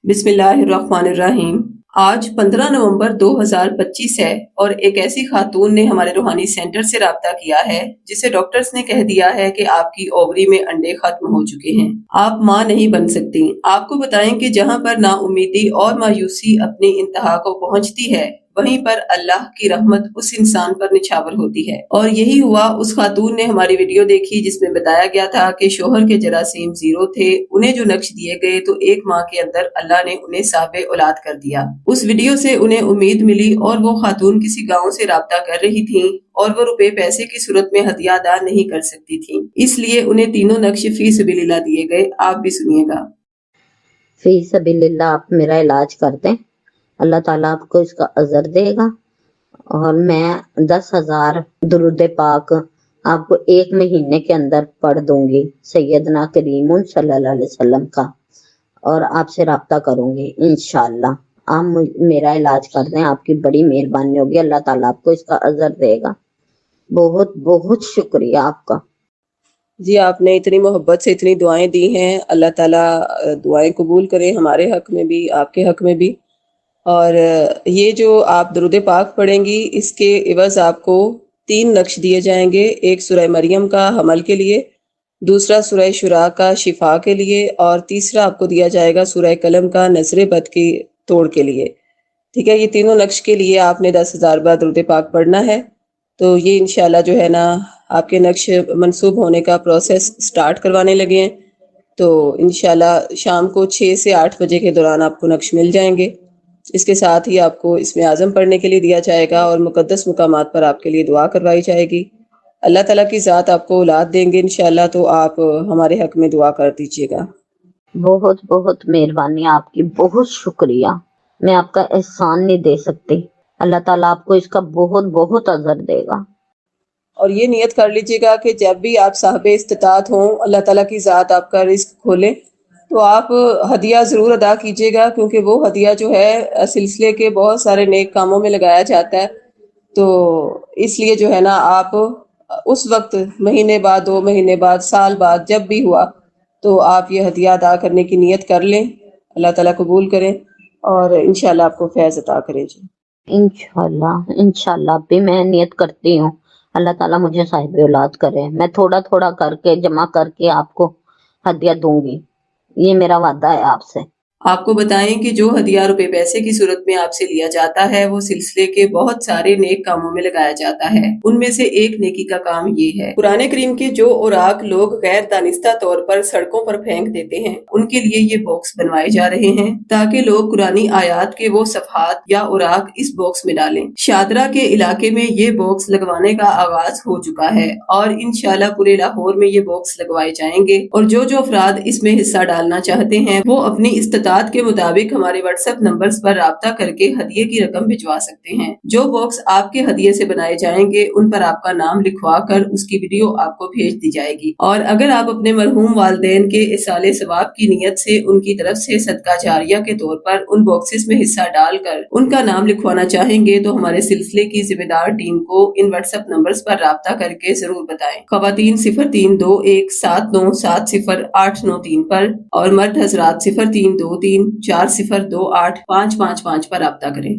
بسم اللہ الرحمن الرحیم۔ آج 15 نومبر 2025 ہے اور ایک ایسی خاتون نے ہمارے روحانی سینٹر سے رابطہ کیا ہے جسے ڈاکٹرز نے کہہ دیا ہے کہ آپ کی اووری میں انڈے ختم ہو چکے ہیں، آپ ماں نہیں بن سکتی۔ آپ کو بتائیں کہ جہاں پر نا امیدی اور مایوسی اپنی انتہا کو پہنچتی ہے وہیں پر اللہ کی رحمت اس انسان پر نچھاور ہوتی ہے، اور یہی ہوا۔ اس خاتون نے ہماری ویڈیو دیکھی جس میں بتایا گیا تھا کہ شوہر کے جراثیم زیرو تھے، انہیں جو نقش دیے گئے تو ایک ماہ کے اندر اللہ نے انہیں صاحب اولاد کر دیا۔ اس ویڈیو سے انہیں امید ملی اور وہ خاتون کسی گاؤں سے رابطہ کر رہی تھیں اور وہ روپے پیسے کی صورت میں ہدیہ ادا نہیں کر سکتی تھیں، اس لیے انہیں تینوں نقش فی سبیل اللہ دیے گئے۔ آپ بھی سنیے گا۔ فی سبیل اللہ آپ میرا علاج کر دیں، اللہ تعالیٰ آپ کو اس کا اجر دے گا، اور میں 10,000 درود پاک آپ کو ایک مہینے کے اندر پڑھ دوں گی سیدنا کریم صلی اللہ علیہ وسلم کا، اور آپ سے رابطہ کروں گی انشاءاللہ۔ آپ میرا علاج کر دیں، آپ کی بڑی مہربانی ہوگی، اللہ تعالیٰ آپ کو اس کا اجر دے گا۔ بہت بہت شکریہ آپ کا۔ جی، آپ نے اتنی محبت سے اتنی دعائیں دی ہیں، اللہ تعالیٰ دعائیں قبول کرے ہمارے حق میں بھی، آپ کے حق میں بھی۔ اور یہ جو آپ درود پاک پڑھیں گی اس کے عوض آپ کو 3 نقش دیے جائیں گے، ایک سورہ مریم کا حمل کے لیے، دوسرا سورہ شورا کا شفا کے لیے، اور تیسرا آپ کو دیا جائے گا سورہ قلم کا نظر بد کی توڑ کے لیے۔ ٹھیک ہے، یہ تینوں نقش کے لیے آپ نے 10,000 بار درود پاک پڑھنا ہے۔ تو یہ انشاءاللہ جو ہے نا آپ کے نقش منسوب ہونے کا پروسیس سٹارٹ کروانے لگے ہیں، تو انشاءاللہ شام کو 6 سے 8 بجے کے دوران آپ کو نقش مل جائیں گے۔ اس کے ساتھ ہی آپ کو اس میں اعظم پڑھنے کے لیے دیا جائے گا اور مقدس مقامات پر آپ کے لیے دعا کروائی جائے گی۔ اللہ تعالیٰ کی ذات آپ کو اولاد دیں گے انشاءاللہ، تو آپ ہمارے حق میں دعا کر دیجیے گا۔ بہت بہت مہربانی آپ کی، بہت شکریہ، میں آپ کا احسان نہیں دے سکتی۔ اللہ تعالیٰ آپ کو اس کا بہت بہت اجر دے گا۔ اور یہ نیت کر لیجیے گا کہ جب بھی آپ صاحب استطاعت ہوں، اللہ تعالیٰ کی ذات آپ کا رزق کھولے، تو آپ ہدیہ ضرور ادا کیجیے گا، کیونکہ وہ ہدیہ جو ہے سلسلے کے بہت سارے نیک کاموں میں لگایا جاتا ہے۔ تو اس لیے جو ہے نا آپ اس وقت مہینے بعد، 2 مہینے بعد، سال بعد، جب بھی ہوا تو آپ یہ ہدیہ ادا کرنے کی نیت کر لیں، اللہ تعالیٰ قبول کریں اور انشاءاللہ آپ کو فیض عطا کرے۔ جی انشاءاللہ بھی میں نیت کرتی ہوں، اللہ تعالیٰ مجھے صاحب اولاد کرے، میں تھوڑا تھوڑا کر کے جمع کر کے آپ کو ہدیہ دوں گی، یہ میرا وعدہ ہے آپ سے۔ آپ کو بتائیں کہ جو ہدیہ روپے پیسے کی صورت میں آپ سے لیا جاتا ہے وہ سلسلے کے بہت سارے نیک کاموں میں لگایا جاتا ہے، ان میں سے ایک نیکی کا کام یہ ہے۔ قرآن کریم کے جو اوراق لوگ غیر دانستہ طور پر سڑکوں پر پھینک دیتے ہیں، ان کے لیے یہ باکس بنوائے جا رہے ہیں تاکہ لوگ قرآنی آیات کے وہ صفحات یا اوراق اس باکس میں ڈالیں۔ شادرہ کے علاقے میں یہ باکس لگوانے کا آغاز ہو چکا ہے اور انشاءاللہ پورے لاہور میں یہ باکس لگوائے جائیں گے، اور جو افراد اس میں حصہ ڈالنا چاہتے ہیں وہ اپنی استطاعت کے مطابق ہمارے واٹس ایپ نمبرز پر رابطہ کر کے ہدیے کی رقم بھجوا سکتے ہیں۔ جو باکس آپ کے ہدیے سے بنائے جائیں گے ان پر آپ کا نام لکھوا کر اس کی ویڈیو آپ کو بھیج دی جائے گی، اور اگر آپ اپنے مرحوم والدین کے ایصال ثواب کی نیت سے ان کی طرف سے صدقہ جاریہ کے طور پر ان باکسز میں حصہ ڈال کر ان کا نام لکھوانا چاہیں گے تو ہمارے سلسلے کی ذمہ دار ٹیم کو ان واٹس ایپ نمبرز پر رابطہ کر کے ضرور بتائیں۔ خواتین 0321708093 پر اور مرد حضرات 0323402855 پر رابطہ کریں۔